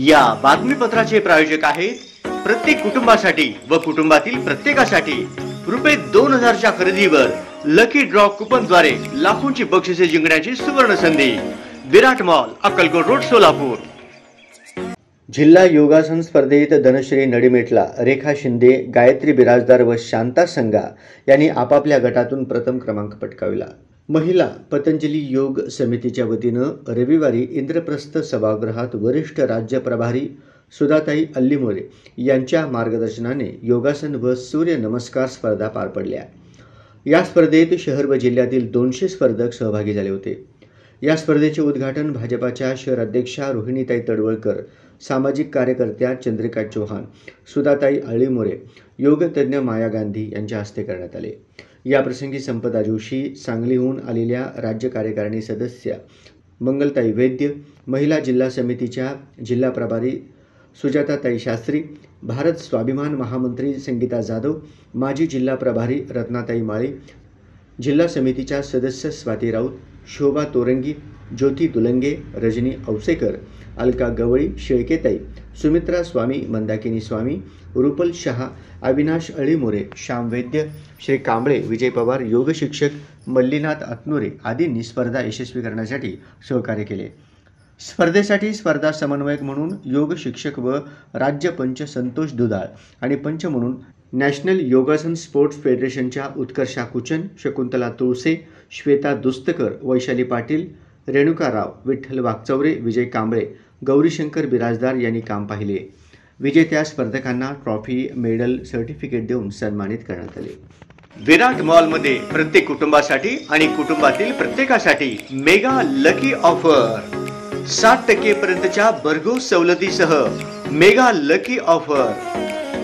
या बातमीपत्राचे प्रायोजक आहेत प्रत्येक कुटुंबासाठी व कुटुंबातील प्रत्येकासाठी रुपये 2000च्या खरेदीवर लकी ड्रॉ कुपन द्वारे लाखोंची बक्षिसे जिंकण्याची सुवर्ण संधी। विराट मॉल, अक्कलकोट रोड, सोलापूर। जिल्हा योगासन स्पर्धेत धनश्री नडीमेटला, रेखा शिंदे, गायत्री बिराजदार व शांता संगा यांनी आपापल्या गटातून प्रथम क्रमांक पटकाविला। महिला पतंजली योग समितीच्या वतीनं रविवारी इंद्रप्रस्थ सभागृहात वरिष्ठ राज्य प्रभारी सुधाताई अल्लीमोरे यांच्या मार्गदर्शनाने योगासन व सूर्य नमस्कार स्पर्धा पार पडल्या। या स्पर्धेत शहर व जिल्ह्यातील 200 स्पर्धक सहभागी झाले होते। या स्पर्धेचे उद्घाटन भाजपाच्या शहर अध्यक्षा रोहिणीताई तडवळकर, सामाजिक कार्यकर्त्या चंद्रिका चौहान, सुधाताई अल्लीमोरे, योगतज्ञ माया गांधी यांच्या हस्ते करण्यात आले। या प्रसंगी संपदा जोशी, सांगलीहून आलेल्या राज्य कार्यकारिणी सदस्य मंगलताई वैद्य, महिला जिल्हा समितीच्या जिल्हा प्रभारी सुजाताताई शास्त्री, भारत स्वाभिमान महामंत्री संगीता जाधव, माजी जिल्हा प्रभारी रत्नाताई माळी, जिल्हा समितीच्या सदस्य स्वाती राऊत, शोभा तोरंगी, ज्योती दुलंगे, रजनी औसेकर, अलका गवळी, शेळकेताई, सुमित्रा स्वामी, मंदाकिनी स्वामी, रुपल शहा, अविनाश अळीमोरे, श्याम वैद्य, श्री कांबळे, विजय पवार, योग शिक्षक मल्लीनाथ अतनुरे आदींनी स्पर्धा यशस्वी करण्यासाठी सहकार्य केले। स्पर्धेसाठी स्पर्धा समन्वयक म्हणून योग शिक्षक व राज्य पंच संतोष दुधाळ आणि पंच म्हणून नॅशनल योगासन स्पोर्ट्स फेडरेशनच्या उत्कर्षा कुचन, शकुंतला तुळसे, श्वेता दुस्तकर, वैशाली पाटील, रेणुका राव, विठ्ठल वागचौरे, विजय कांबळे, गौरीशंकर बिराजदार यांनी काम पाहिले। विजेत्या स्पर्धकांना ट्रॉफी, मेडल, सर्टिफिकेट देऊन सन्मानित करण्यात आले। विराट मॉल मध्ये प्रत्येक कुटुंबासाठी आणि कुटुंबातील प्रत्येकासाठी मेगा लकी ऑफर, 60% पर्यंतच्या भरघोस सवलतीसह मेगा लकी ऑफर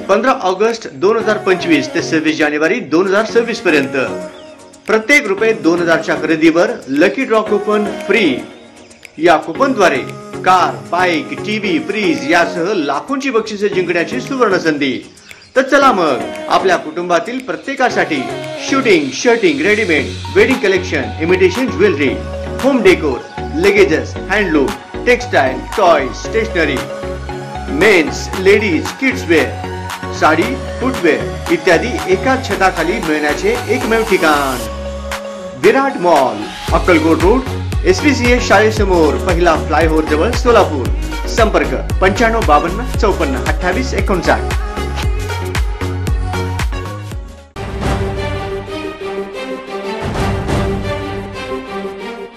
15 ऑगस्ट 2025 ते 26 जानेवारी 2026 पर्यंत। प्रत्येक रुपये 2000च्या खरेदीवर लकी ड्रॉ कुपन फ्री। या कुपनद्वारे कार, बाईक, टीव्ही, फ्रीज यासह लाखोंची बक्षिसे जिंकण्याची सुवर्ण संधी। तर चला मग आपल्या कुटुंबातील प्रत्येकासाठी suiting, shirting, readymade, wedding collection, imitation jewellery, home decor, luggages, handloom, textile, toy, stationery, mens, ladies, kids wear, sari, footwear इत्यादी एकाच छताखाली मिळण्याचे एकमेव ठिकाण Virat mall, Akkalkot road, SPCA शाळेसमोर, पहिला फ्लायओव्हर जवळ, सोलापूर। संपर्क 95 52 54 28 59।